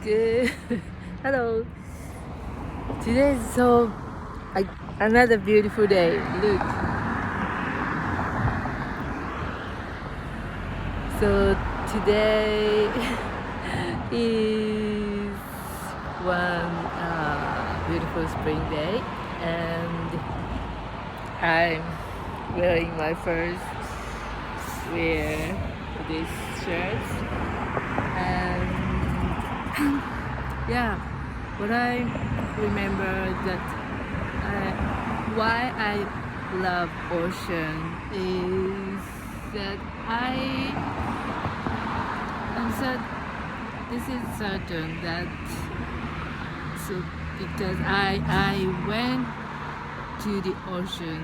Good. Hello. Today is another beautiful day. Look. So today is one beautiful spring day, and I'm wearing my first wear this shirt, and yeah, what I remember that why I love ocean is that I'm this is certain that because I went to the ocean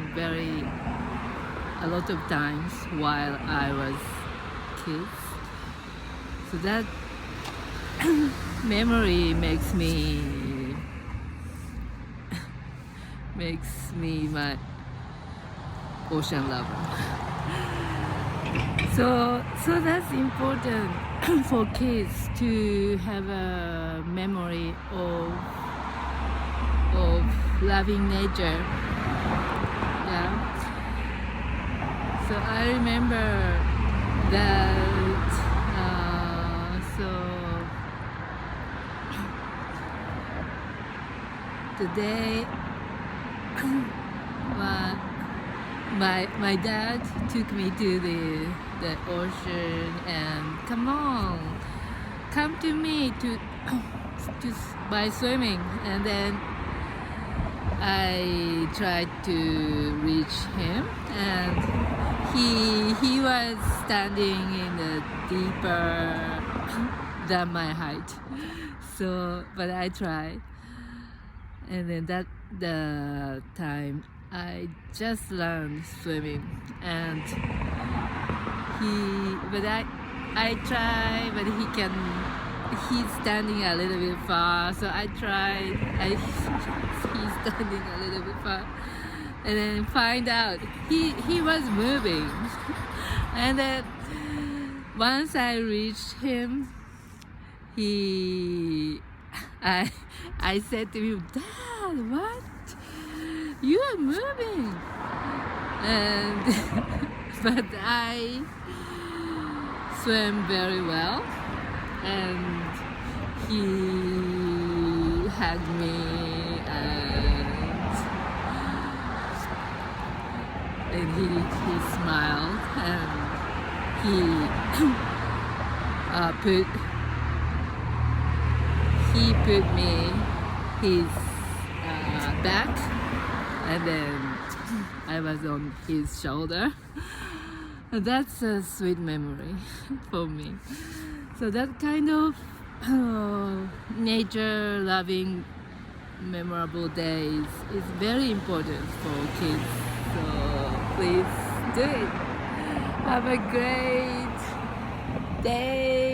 a lot of times while I was kids, so that memory makes me my ocean lover. So that's important for kids to have a memory of loving nature. Yeah. So I remember that. Today, my dad took me to the ocean and come to me to by swimming, and then I tried to reach him, and he was standing in a deeper than my height. So, but I tried. And then the time I just learned swimming, and I try, but he's standing a little bit far, so I tried. He's standing a little bit far, and then find out he was moving, and then once I reached him, I said to him, "Dad, what? You are moving." And but I swam very well, and he hugged me, and he smiled, and he put me his back, and then I was on his shoulder. That's a sweet memory for me. So that kind of nature loving memorable days is very important for kids. So please do it. Have a great day.